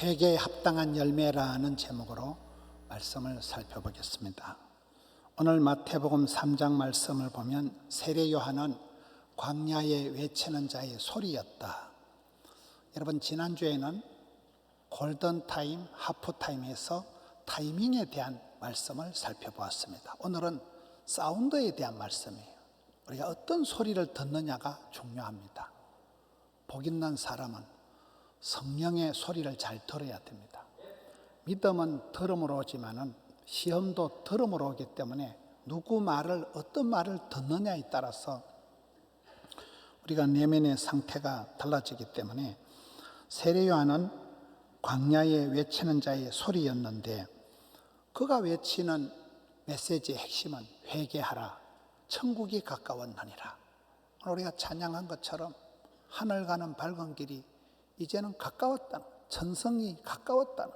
회개에 합당한 열매라는 제목으로 말씀을 살펴보겠습니다. 오늘 마태복음 3장 말씀을 보면 세례 요한은 광야에 외치는 자의 소리였다. 여러분, 지난주에는 골든타임, 하프타임에서 타이밍에 대한 말씀을 살펴보았습니다. 오늘은 사운드에 대한 말씀이에요. 우리가 어떤 소리를 듣느냐가 중요합니다. 복 있는 사람은 성령의 소리를 잘 들어야 됩니다. 믿음은 들음으로 오지만은 시험도 들음으로 오기 때문에 누구 말을, 어떤 말을 듣느냐에 따라서 우리가 내면의 상태가 달라지기 때문에 세례 요한은 광야에 외치는 자의 소리였는데, 그가 외치는 메시지의 핵심은 회개하라, 천국이 가까웠느니라. 우리가 찬양한 것처럼 하늘 가는 밝은 길이 이제는 가까웠다, 천성이 가까웠다,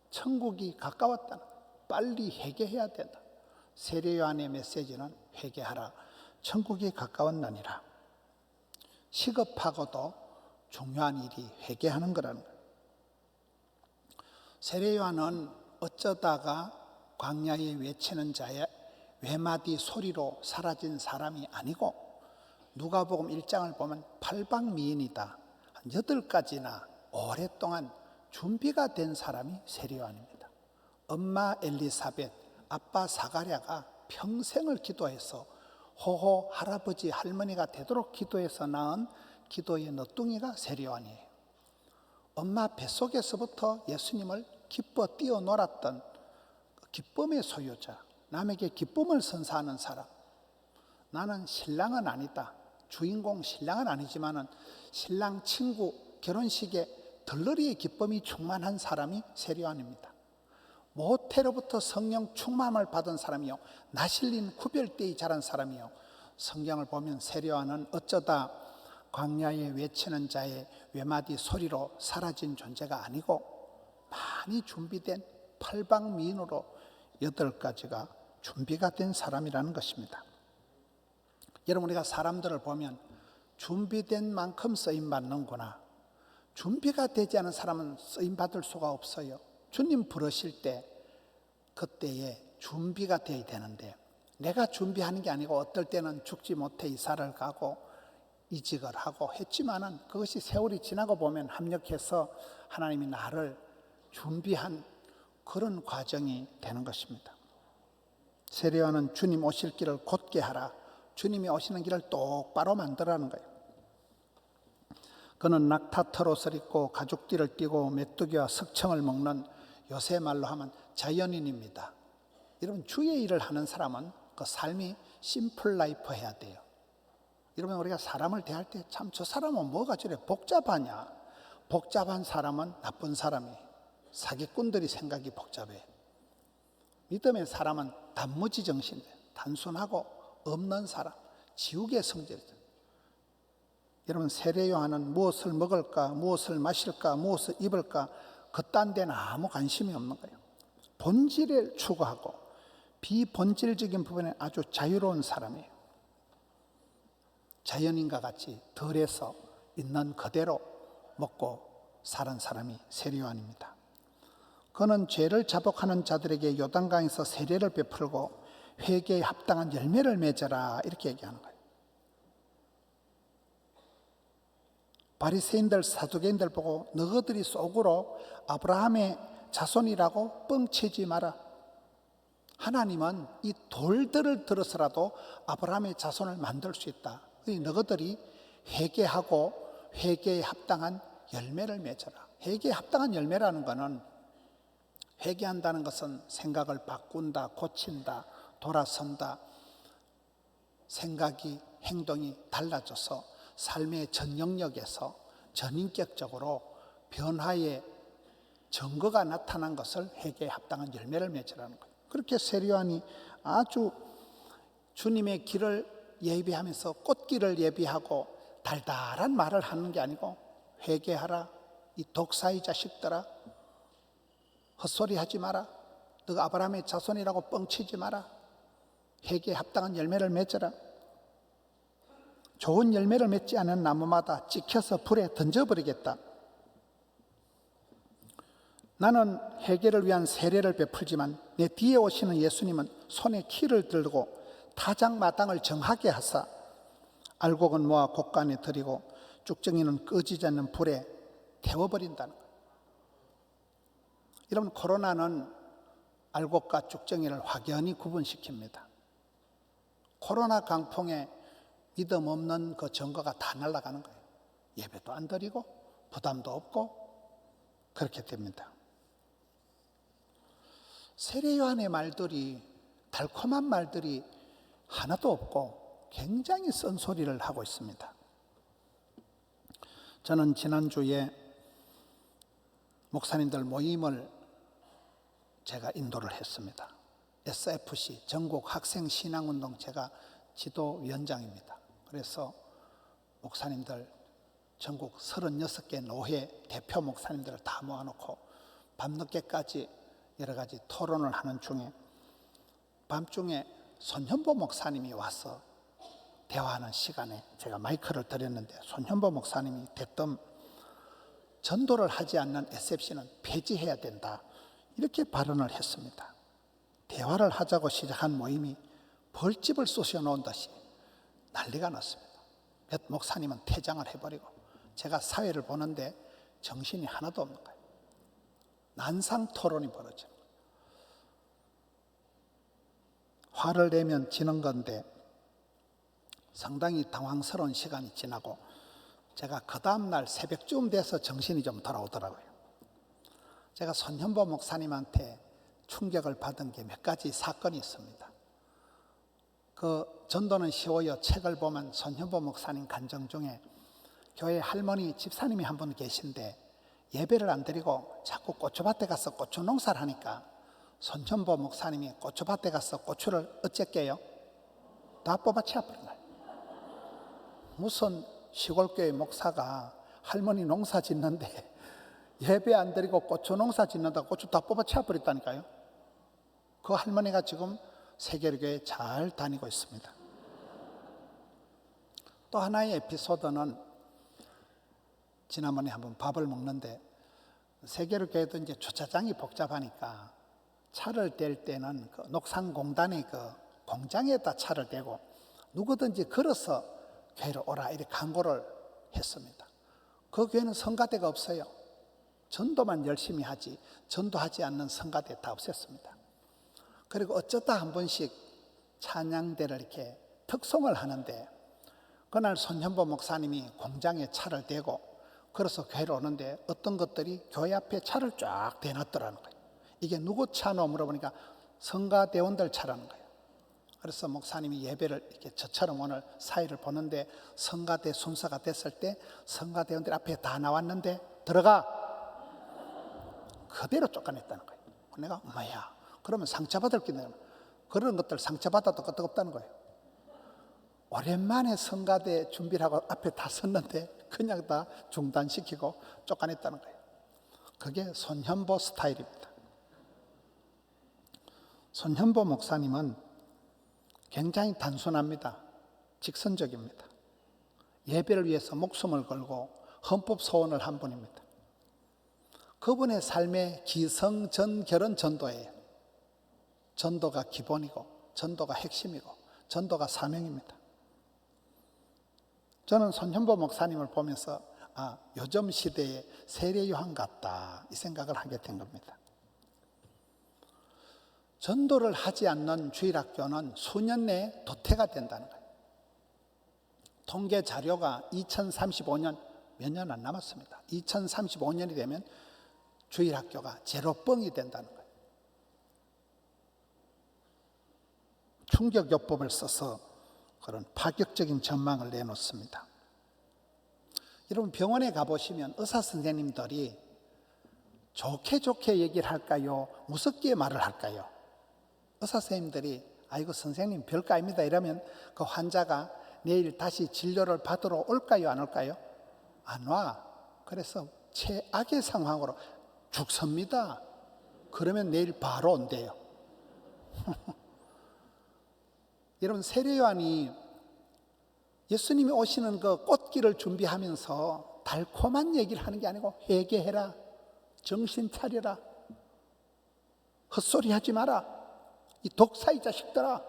천국이 가까웠다, 빨리 회개해야 된다. 세례 요한의 메시지는 회개하라, 천국이 가까웠느니라. 시급하고도 중요한 일이 회개하는 거라는 거예요. 세례 요한은 어쩌다가 광야에 외치는 자의 외마디 소리로 사라진 사람이 아니고, 누가복음 1장을 보면 팔방미인이다, 8가지나 오랫동안 준비가 된 사람이 세례 요한입니다. 엄마 엘리사벳, 아빠 사가랴가 평생을 기도해서 호호 할아버지 할머니가 되도록 기도해서 낳은 기도의 너뚱이가 세례 요한이에요. 엄마 뱃속에서부터 예수님을 기뻐 뛰어놀았던 기쁨의 소유자, 남에게 기쁨을 선사하는 사람. 나는 신랑은 아니다, 주인공 신랑은 아니지만은 신랑 친구 결혼식에 들러리의 기쁨이 충만한 사람이 세례 요한입니다. 모태로부터 성령 충만을 받은 사람이요, 나실린 구별대에 자란 사람이요. 성경을 보면 세례 요한은 어쩌다 광야에 외치는 자의 외마디 소리로 사라진 존재가 아니고, 많이 준비된 팔방미인으로 8가지가 준비가 된 사람이라는 것입니다. 여러분, 우리가 사람들을 보면 준비된 만큼 쓰임받는구나, 준비가 되지 않은 사람은 쓰임받을 수가 없어요. 주님 부르실 때 그때에 준비가 되어야 되는데, 내가 준비하는 게 아니고 어떨 때는 죽지 못해 이사를 가고 이직을 하고 했지만은 그것이 세월이 지나고 보면 합력해서 하나님이 나를 준비한 그런 과정이 되는 것입니다. 세례 요한은 주님 오실 길을 곧게 하라, 주님이 오시는 길을 똑바로 만들라는 거예요. 그는 낙타털옷을 입고 가죽띠를 띠고 메뚜기와 석청을 먹는, 요새 말로 하면 자연인입니다. 여러분, 주의 일을 하는 사람은 그 삶이 심플 라이프 해야 돼요. 여러분, 우리가 사람을 대할 때 참 저 사람은 뭐가 저래 복잡하냐, 복잡한 사람은 나쁜 사람이에요. 사기꾼들이 생각이 복잡해. 믿음의 사람은 단무지 정신이에요. 단순하고 없는 사람, 지옥의 성질이죠. 여러분, 세례 요한은 무엇을 먹을까, 무엇을 마실까, 무엇을 입을까, 그딴 데는 아무 관심이 없는 거예요. 본질을 추구하고 비본질적인 부분에 아주 자유로운 사람이에요. 자연인과 같이 덜해서 있는 그대로 먹고 사는 사람이 세례 요한입니다. 그는 죄를 자복하는 자들에게 요단강에서 세례를 베풀고 회개에 합당한 열매를 맺어라, 이렇게 얘기하는 거예요. 바리새인들, 사두개인들 보고 너희들이 속으로 아브라함의 자손이라고 뻥치지 마라. 하나님은 이 돌들을 들어서라도 아브라함의 자손을 만들 수 있다. 너희들이 회개하고 회개에 합당한 열매를 맺어라. 회개에 합당한 열매라는 것은, 회개한다는 것은 생각을 바꾼다, 고친다, 돌아선다, 생각이, 행동이 달라져서 삶의 전 영역에서 전인격적으로 변화의 증거가 나타난 것을 회개에 합당한 열매를 맺으라는 거예요. 그렇게 세례 요한이 아주 주님의 길을 예비하면서 꽃길을 예비하고 달달한 말을 하는 게 아니고, 회개하라, 이 독사의 자식들아, 헛소리 하지 마라, 너가 아브라함의 자손이라고 뻥치지 마라, 회개에 합당한 열매를 맺어라. 좋은 열매를 맺지 않은 나무마다 찍혀서 불에 던져버리겠다. 나는 회개를 위한 세례를 베풀지만 내 뒤에 오시는 예수님은 손에 키를 들고 타작마당을 정하게 하사 알곡은 모아 곡간에 들이고 쭉정이는 꺼지지 않는 불에 태워버린다는 거예요. 여러분, 코로나는 알곡과 쭉정이를 확연히 구분시킵니다. 코로나 강풍에 믿음 없는 그 증거가 다 날아가는 거예요. 예배도 안 드리고 부담도 없고 그렇게 됩니다. 세례 요한의 말들이, 달콤한 말들이 하나도 없고 굉장히 쓴소리를 하고 있습니다. 저는 지난주에 목사님들 모임을 제가 인도를 했습니다. SFC 전국 학생 신앙운동 제가 지도위원장입니다. 그래서 목사님들 전국 36개 노회 대표 목사님들을 다 모아놓고 밤늦게까지 여러 가지 토론을 하는 중에 밤중에 손현보 목사님이 와서 대화하는 시간에 제가 마이크를 드렸는데, 손현보 목사님이 대뜸 전도를 하지 않는 SFC는 폐지해야 된다, 이렇게 발언을 했습니다. 대화를 하자고 시작한 모임이 벌집을 쑤셔 놓은 듯이 난리가 났습니다. 몇 목사님은 퇴장을 해버리고 제가 사회를 보는데 정신이 하나도 없는 거예요. 난상 토론이 벌어져요. 화를 내면 지는 건데 상당히 당황스러운 시간이 지나고 제가 그 다음날 새벽쯤 돼서 정신이 좀 돌아오더라고요. 제가 손현보 목사님한테 충격을 받은 게 몇 가지 사건이 있습니다. 그 전도는 쉬워요 책을 보면 손현보 목사님 간증 중에 교회 할머니 집사님이 한 분 계신데 예배를 안 드리고 자꾸 고추밭에 가서 고추 농사를 하니까 손현보 목사님이 고추밭에 가서 고추를 어쨌게요? 다 뽑아치워버린 거예요. 무슨 시골교회 목사가 할머니 농사 짓는데 예배 안 드리고 고추 농사 짓는다고 고추 다 뽑아치워버렸다니까요. 그 할머니가 지금 세계교회에 잘 다니고 있습니다. 또 하나의 에피소드는 지난번에 한번 밥을 먹는데 세계교회도 이제 주차장이 복잡하니까 차를 댈 때는 그 녹산공단의 그 공장에다 차를 대고 누구든지 걸어서 교회로 오라 이렇게 광고를 했습니다. 그 교회는 성가대가 없어요. 전도만 열심히 하지 전도하지 않는 성가대 다 없앴습니다. 그리고 어쩌다 한 번씩 찬양대를 이렇게 특송을 하는데 그날 손현보 목사님이 공장에 차를 대고 걸어서 교회로 오는데 어떤 것들이 교회 앞에 차를 쫙 대놨더라는 거예요. 이게 누구 차노 물어보니까 성가대원들 차라는 거예요. 그래서 목사님이 예배를 이렇게 저처럼 오늘 사회를 보는데 성가대 순서가 됐을 때 성가대원들 앞에 다 나왔는데 들어가 그대로 쫓아냈다는 거예요. 내가 뭐야 그러면 상처받을 게 있는 그런 것들 상처받아도 끄떡없다는 거예요. 오랜만에 성가대 준비를 하고 앞에 다 섰는데 그냥 다 중단시키고 쫓아냈다는 거예요. 그게 손현보 스타일입니다. 손현보 목사님은 굉장히 단순합니다. 직선적입니다. 예배를 위해서 목숨을 걸고 헌법 소원을 한 분입니다. 그분의 삶의 기성전결은 전도예요. 전도가 기본이고 전도가 핵심이고 전도가 사명입니다. 저는 손현보 목사님을 보면서 요즘 시대의 세례 요한 같다 이 생각을 하게 된 겁니다. 전도를 하지 않는 주일학교는 수년 내에 도태가 된다는 거예요. 통계 자료가 2035년 몇 년 안 남았습니다. 2035년이 되면 주일학교가 제로뻥이 된다는 거예요. 충격요법을 써서 그런 파격적인 전망을 내놓습니다. 여러분 병원에 가보시면 의사 선생님들이 좋게 얘기를 할까요? 무섭게 말을 할까요? 의사 선생님들이 아이고 선생님 별거 아닙니다 이러면 그 환자가 내일 다시 진료를 받으러 올까요? 안 올까요? 안 와. 그래서 최악의 상황으로 죽습니다. 그러면 내일 바로 온대요. 여러분 세례 요한이 예수님이 오시는 그 꽃길을 준비하면서 달콤한 얘기를 하는 게 아니고 회개해라, 정신 차려라, 헛소리 하지 마라. 이 독사의 자식들아.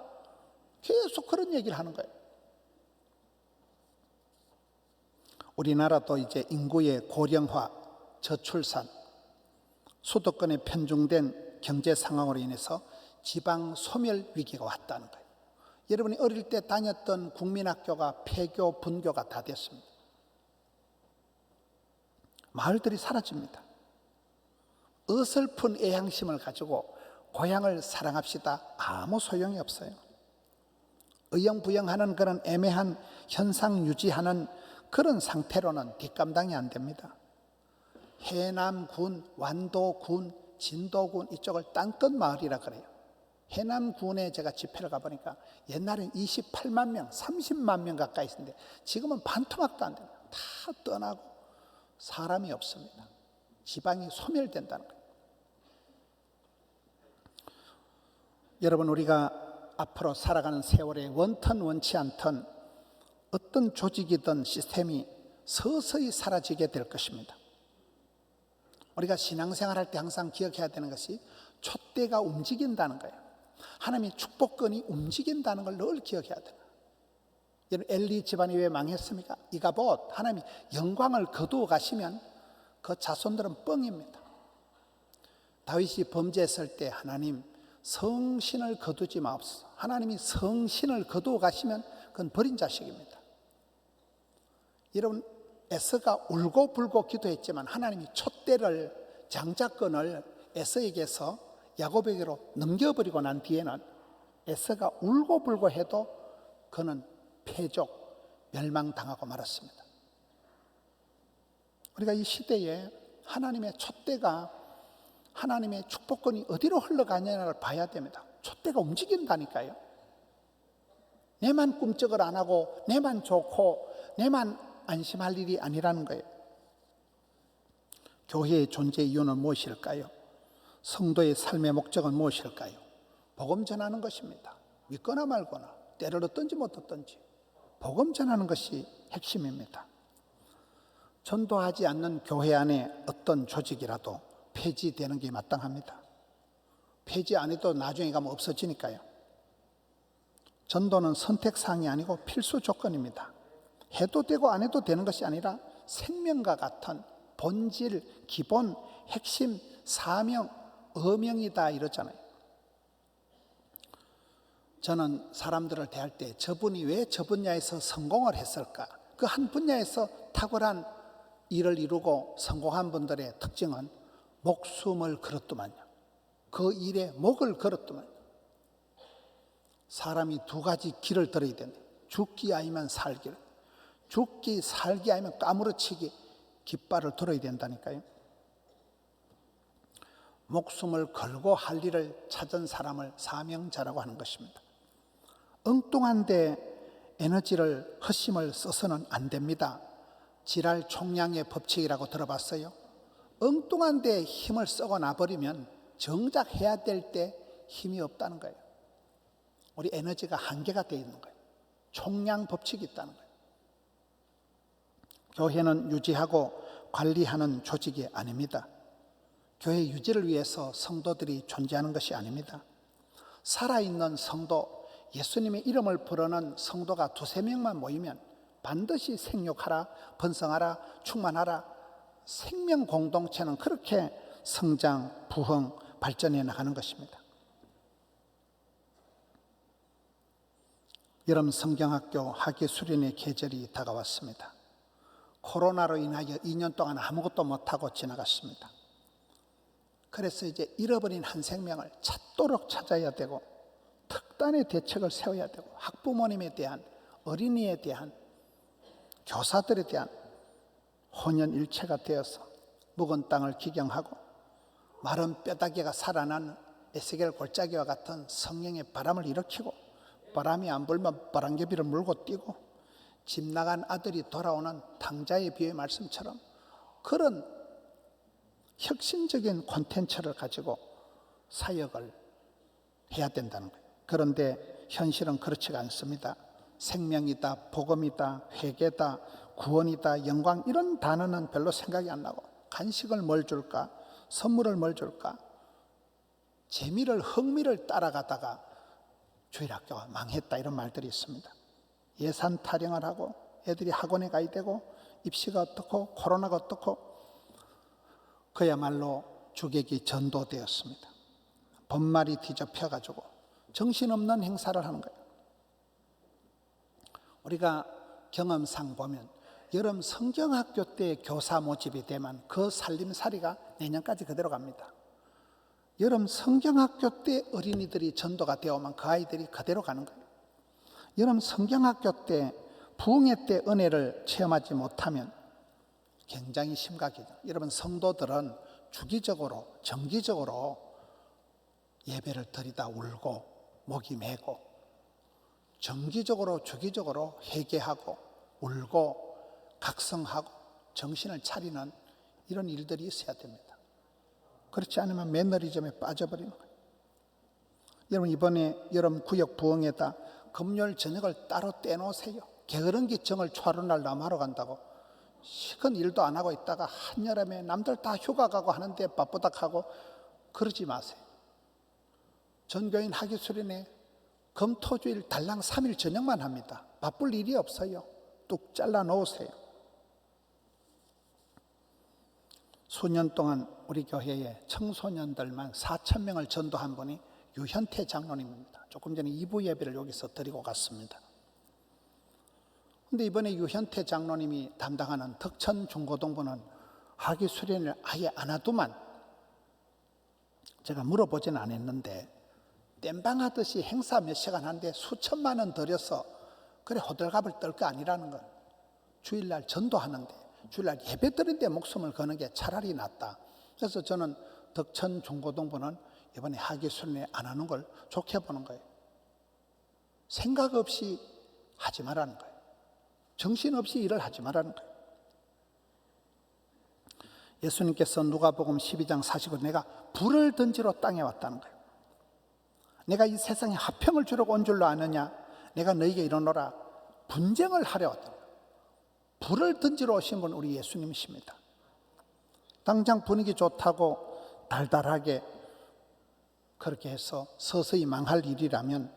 계속 그런 얘기를 하는 거예요. 우리나라도 이제 인구의 고령화, 저출산, 수도권에 편중된 경제 상황으로 인해서 지방 소멸 위기가 왔다는 거예요. 여러분이 어릴 때 다녔던 국민학교가 폐교, 분교가 다 됐습니다. 마을들이 사라집니다. 어설픈 애향심을 가지고 고향을 사랑합시다. 아무 소용이 없어요. 의영부영하는 그런 애매한 현상 유지하는 그런 상태로는 뒷감당이 안 됩니다. 해남군, 완도군, 진도군 이쪽을 땅끝 마을이라 그래요. 해남군에 제가 집회를 가보니까 옛날엔 28만 명, 30만 명 가까이 있었는데 지금은 반토막도 안 됩니다. 다 떠나고 사람이 없습니다. 지방이 소멸된다는 거예요. 여러분, 우리가 앞으로 살아가는 세월에 원턴 원치 않던 어떤 조직이든 시스템이 서서히 사라지게 될 것입니다. 우리가 신앙생활할 때 항상 기억해야 되는 것이 촛대가 움직인다는 거예요. 하나님의 축복권이 움직인다는 걸 늘 기억해야 돼요. 여러분, 엘리 집안이 왜 망했습니까? 이가봇 하나님이 영광을 거두어 가시면 그 자손들은 뻥입니다. 다윗이 범죄했을 때 하나님 성신을 거두지 마옵소서. 하나님이 성신을 거두어 가시면 그건 버린 자식입니다. 여러분, 에서가 울고불고 기도했지만 하나님이 촛대를, 장자권을 에서에게서 야곱에게로 넘겨버리고 난 뒤에는 에서가 울고불고 해도 그는 패족, 멸망당하고 말았습니다. 우리가 이 시대에 하나님의 촛대가, 하나님의 축복권이 어디로 흘러가냐를 봐야 됩니다. 촛대가 움직인다니까요. 내만 꿈쩍을 안 하고 내만 좋고 내만 안심할 일이 아니라는 거예요. 교회의 존재 이유는 무엇일까요? 성도의 삶의 목적은 무엇일까요? 복음 전하는 것입니다. 믿거나 말거나, 때를 얻든지 못 얻든지 복음 전하는 것이 핵심입니다. 전도하지 않는 교회 안에 어떤 조직이라도 폐지되는 게 마땅합니다. 폐지 안 해도 나중에 가면 없어지니까요. 전도는 선택사항이 아니고 필수 조건입니다. 해도 되고 안 해도 되는 것이 아니라 생명과 같은 본질, 기본, 핵심, 사명, 어명이다 이러잖아요. 저는 사람들을 대할 때 저분이 왜 저 분야에서 성공을 했을까? 그 한 분야에서 탁월한 일을 이루고 성공한 분들의 특징은 목숨을 걸었더만요. 그 일에 목을 걸었더만요. 사람이 두 가지 길을 들어야 된다. 죽기 아니면 살기를. 죽기 살기 아니면 까무러치기 깃발을 들어야 된다니까요. 목숨을 걸고 할 일을 찾은 사람을 사명자라고 하는 것입니다. 엉뚱한데 에너지를 헛심을 써서는 안 됩니다. 지랄 총량의 법칙이라고 들어봤어요? 엉뚱한데 힘을 썩어 놔버리면 정작 해야 될 때 힘이 없다는 거예요. 우리 에너지가 한계가 되어 있는 거예요. 총량 법칙이 있다는 거예요. 교회는 유지하고 관리하는 조직이 아닙니다. 교회 유지를 위해서 성도들이 존재하는 것이 아닙니다. 살아있는 성도, 예수님의 이름을 부르는 성도가 두세 명만 모이면 반드시 생육하라, 번성하라, 충만하라. 생명 공동체는 그렇게 성장, 부흥, 발전해 나가는 것입니다. 여름 성경학교 학위 수련의 계절이 다가왔습니다. 코로나로 인하여 2년 동안 아무것도 못하고 지나갔습니다. 그래서 이제 잃어버린 한 생명을 찾도록 찾아야 되고 특단의 대책을 세워야 되고 학부모님에 대한, 어린이에 대한, 교사들에 대한 혼연일체가 되어서 묵은 땅을 기경하고 마른 뼈다귀가 살아난 에스겔 골짜기와 같은 성령의 바람을 일으키고 바람이 안 불면 바람개비를 물고 뛰고 집 나간 아들이 돌아오는 탕자의 비유의 말씀처럼 그런 혁신적인 콘텐츠를 가지고 사역을 해야 된다는 거예요. 그런데 현실은 그렇지가 않습니다. 생명이다, 복음이다, 회개다, 구원이다, 영광 이런 단어는 별로 생각이 안 나고 간식을 뭘 줄까? 선물을 뭘 줄까? 재미를 흥미를 따라가다가 주일학교가 망했다 이런 말들이 있습니다. 예산 타령을 하고 애들이 학원에 가야 되고 입시가 어떻고 코로나가 어떻고 그야말로 주객이 전도되었습니다. 번말이 뒤집혀가지고 정신없는 행사를 하는 거예요. 우리가 경험상 보면 여름 성경학교 때 교사 모집이 되면 그 살림살이가 내년까지 그대로 갑니다. 여름 성경학교 때 어린이들이 전도가 되어오면 그 아이들이 그대로 가는 거예요. 여름 성경학교 때 부흥회 때 은혜를 체험하지 못하면 굉장히 심각해져. 여러분 성도들은 주기적으로 정기적으로 예배를 드리다 울고 목이 메고 정기적으로 주기적으로 회개하고 울고 각성하고 정신을 차리는 이런 일들이 있어야 됩니다. 그렇지 않으면 매너리즘에 빠져버리는 거예요. 여러분 이번에 여름 구역 부흥회다 금요일 저녁을 따로 떼놓으세요. 게으른기 정을 초하루날 남하러 간다고 시큰 일도 안 하고 있다가 한여름에 남들 다 휴가 가고 하는데 바쁘다 하고 그러지 마세요. 전교인 학예수련회 금토주일 달랑 3일 저녁만 합니다. 바쁠 일이 없어요. 뚝 잘라 놓으세요. 수년 동안 우리 교회에 청소년들만 4,000명을 전도한 분이 유현태 장로님입니다. 조금 전에 2부 예배를 여기서 드리고 갔습니다. 그런데 이번에 유현태 장로님이 담당하는 덕천 중고등부는 학위 수련을 아예 안 하더만 제가 물어보지는 않았는데 땜방하듯이 행사 몇 시간 하는데 수천만 원 들여서 그래 호들갑을 떨 거 아니라는 걸. 주일날 전도하는데 주일날 예배 드리는데 목숨을 거는 게 차라리 낫다. 그래서 저는 덕천 중고등부는 이번에 학위 수련회 안 하는 걸 좋게 보는 거예요. 생각 없이 하지 말라는 거예요. 정신없이 일을 하지 말라는 거예요. 예수님께서 누가복음 12장 40절 내가 불을 던지러 땅에 왔다는 거예요. 내가 이 세상에 화평을 주려고 온 줄로 아느냐? 내가 너희에게 이르노라 분쟁을 하려 왔다. 불을 던지러 오신 분 우리 예수님이십니다. 당장 분위기 좋다고 달달하게 그렇게 해서 서서히 망할 일이라면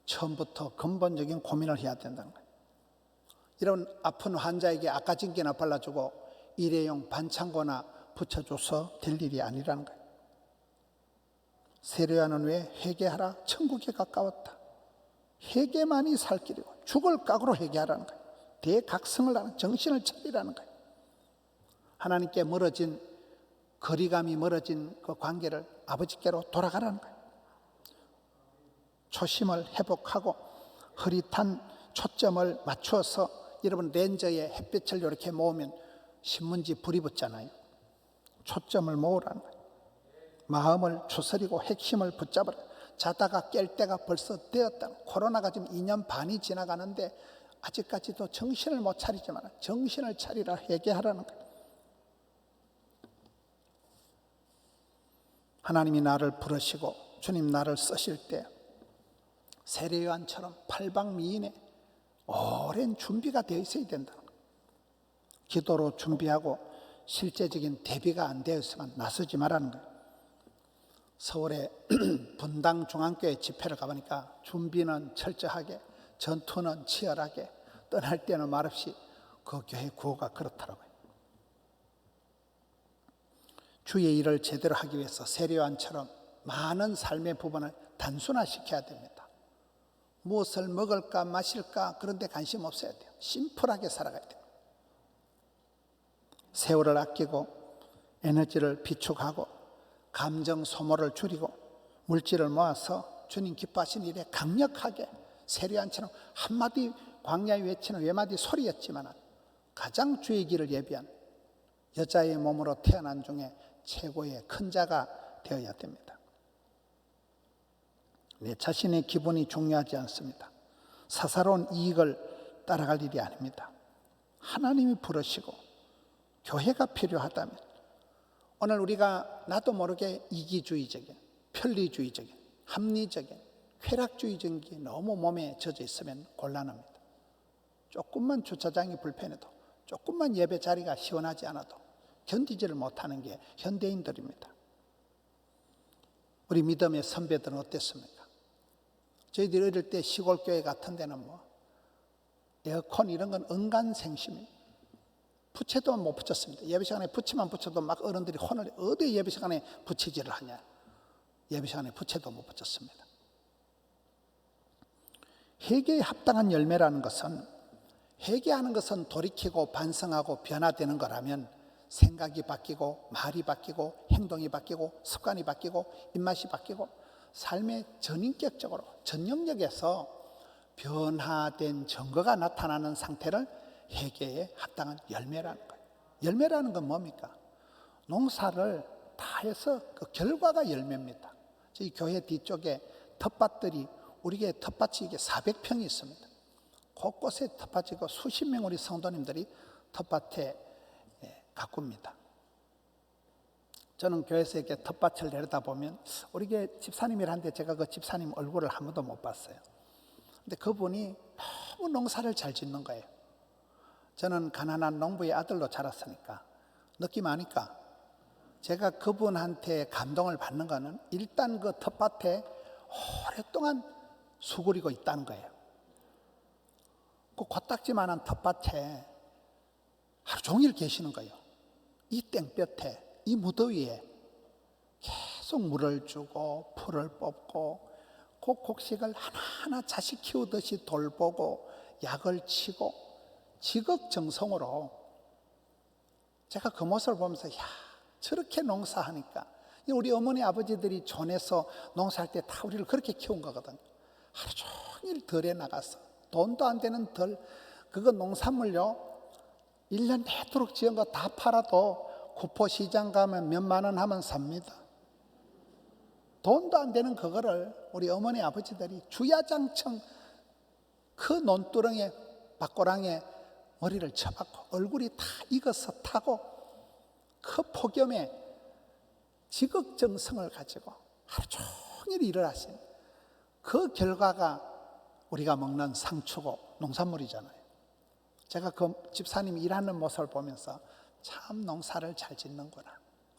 처음부터 근본적인 고민을 해야 된다는 거예요. 이런 아픈 환자에게 아까진기나 발라주고 일회용 반창고나 붙여줘서 될 일이 아니라는 거예요. 세례요한은 왜 회개하라 천국에 가까웠다. 회개만이 살 길이고 죽을 각오로 회개하라는 거예요. 대각성을 하는 정신을 차리라는 거예요. 하나님께 멀어진 거리감이 멀어진 그 관계를 아버지께로 돌아가라는 거예요. 초심을 회복하고 흐릿한 초점을 맞추어서 여러분 렌저에 햇빛을 이렇게 모으면 신문지 불이 붙잖아요. 초점을 모으라는 거예요. 마음을 추스리고 핵심을 붙잡으라. 자다가 깰 때가 벌써 되었다. 코로나가 지금 2년 반이 지나가는데 아직까지도 정신을 못 차리지만 정신을 차리라 회개하라는 거예요. 하나님이 나를 부르시고 주님 나를 쓰실 때 세례요한처럼 팔방미인의 오랜 준비가 되어 있어야 된다는 거예요. 기도로 준비하고 실제적인 대비가 안 되어 있으면 나서지 말라는 거예요. 서울의 분당 중앙교회 집회를 가보니까 준비는 철저하게 전투는 치열하게 떠날 때는 말없이 그 교회 구호가 그렇더라고요. 주의 일을 제대로 하기 위해서 세례요한처럼 많은 삶의 부분을 단순화시켜야 됩니다. 무엇을 먹을까 마실까 그런 데 관심 없어야 돼요. 심플하게 살아가야 돼요. 세월을 아끼고 에너지를 비축하고 감정 소모를 줄이고 물질을 모아서 주님 기뻐하신 일에 강력하게 세례요한처럼 한마디 광야에 외치는 외마디 소리였지만 가장 주의 길을 예비한 여자의 몸으로 태어난 중에 최고의 큰 자가 되어야 됩니다. 내 자신의 기분이 중요하지 않습니다. 사사로운 이익을 따라갈 일이 아닙니다. 하나님이 부르시고 교회가 필요하다면 오늘 우리가 나도 모르게 이기주의적인, 편리주의적인, 합리적인, 쾌락주의적인 게 너무 몸에 젖어 있으면 곤란합니다. 조금만 주차장이 불편해도 조금만 예배 자리가 시원하지 않아도 견디지를 못하는 게 현대인들입니다. 우리 믿음의 선배들은 어땠습니까? 저희들이 어릴 때 시골 교회 같은 데는 뭐 에어컨 이런 건 은간생심입니다. 부채도 못 붙였습니다. 예배 시간에 부채만 붙여도 막 어른들이 혼을, 어디 예배 시간에 부채질을 하냐. 예배 시간에 부채도 못 붙였습니다. 회개에 합당한 열매라는 것은, 회개하는 것은 돌이키고 반성하고 변화되는 거라면 생각이 바뀌고 말이 바뀌고 행동이 바뀌고 습관이 바뀌고 입맛이 바뀌고 삶의 전인격적으로 전영역에서 변화된 증거가 나타나는 상태를 회개에 합당한 열매라는 거예요. 열매라는 건 뭡니까? 농사를 다 해서 그 결과가 열매입니다. 저희 교회 뒤쪽에 텃밭들이, 우리 교회 텃밭이 이게 400평이 있습니다. 곳곳에 텃밭이고 수십 명 우리 성도님들이 텃밭에 가꿉니다. 저는 교회에서 이렇게 텃밭을 내려다보면 우리 교회 집사님이라 한데 제가 그 집사님 얼굴을 한 번도 못 봤어요. 근데 그분이 너무 농사를 잘 짓는 거예요. 저는 가난한 농부의 아들로 자랐으니까 느낌 아니까 제가 그분한테 감동을 받는 거는 일단 그 텃밭에 오랫동안 수그리고 있다는 거예요. 그 코딱지만한 텃밭에 하루 종일 계시는 거예요. 이 땡볕에, 이 무더위에 계속 물을 주고 풀을 뽑고 그 곡식을 하나하나 자식 키우듯이 돌보고 약을 치고 지극정성으로, 제가 그 모습을 보면서 야, 저렇게 농사하니까, 우리 어머니 아버지들이 촌에서 농사할 때 다 우리를 그렇게 키운 거거든요. 하루 종일 덜에 나가서 돈도 안 되는 덜, 그거 농산물요 1년 내도록 지은 거 다 팔아도 구포시장 가면 몇만 원 하면 삽니다. 돈도 안 되는 그거를 우리 어머니 아버지들이 주야장청 그 논두렁에 밭고랑에 머리를 쳐박고 얼굴이 다 익어서 타고 그 폭염에 지극정성을 가지고 하루 종일 일을 하신 그 결과가 우리가 먹는 상추고 농산물이잖아요. 제가 그 집사님이 일하는 모습을 보면서 참 농사를 잘 짓는구나,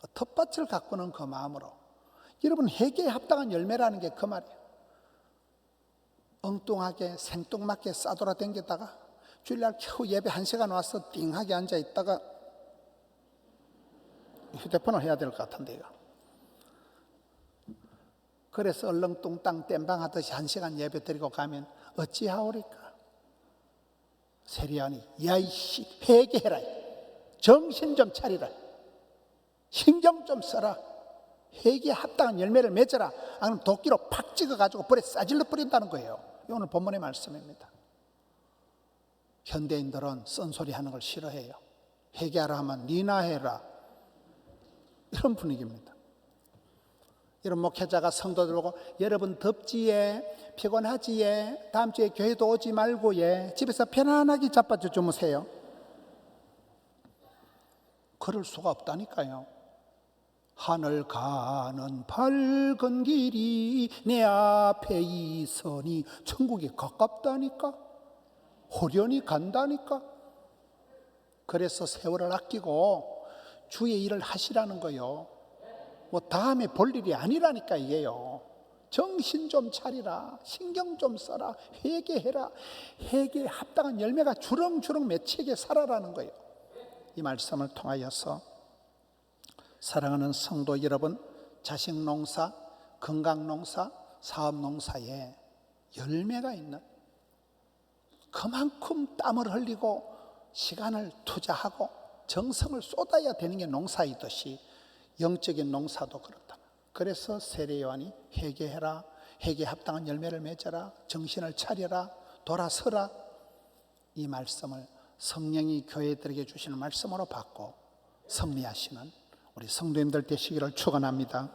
그 텃밭을 가꾸는 그 마음으로. 여러분, 회개에 합당한 열매라는 게 그 말이에요. 엉뚱하게 생뚱맞게 싸돌아다니다가 주일날 겨우 예배 1시간 와서 띵하게 앉아있다가 휴대폰을 해야 될 것 같은데요. 그래서 얼렁뚱땅 땜방하듯이 1시간 예배 드리고 가면 어찌하오리까? 세리하니 야이씨, 회개해라, 정신 좀 차리라, 신경 좀 써라, 회개에 합당한 열매를 맺어라. 안 그러면 도끼로 팍 찍어가지고 불에 싸질러 뿌린다는 거예요. 오늘 본문의 말씀입니다. 현대인들은 쓴소리 하는 걸 싫어해요. 회개하라 하면 니나 해라, 이런 분위기입니다. 이런 목회자가 성도들 보고 여러분 덥지에, 피곤하지에, 다음 주에 교회도 오지 말고 집에서 편안하게 자빠져 주무세요. 그럴 수가 없다니까요. 하늘 가는 밝은 길이 내 앞에 있으니 천국이 가깝다니까, 호련히 간다니까. 그래서 세월을 아끼고 주의 일을 하시라는 거요. 뭐 다음에 볼 일이 아니라니까 이게요. 정신 좀 차리라, 신경 좀 써라, 회개해라. 회개에 합당한 열매가 주렁주렁 맺히게 살아라는 거예요. 이 말씀을 통하여서 사랑하는 성도 여러분, 자식 농사, 건강 농사, 사업 농사에 열매가 있는, 그만큼 땀을 흘리고 시간을 투자하고 정성을 쏟아야 되는 게 농사이듯이 영적인 농사도 그렇다. 그래서 세례 요한이 회개해라, 회개에 합당한 열매를 맺어라, 정신을 차려라, 돌아서라, 이 말씀을 성령이 교회들에게 주시는 말씀으로 받고 승리하시는 우리 성도님들 되시기를 축원합니다.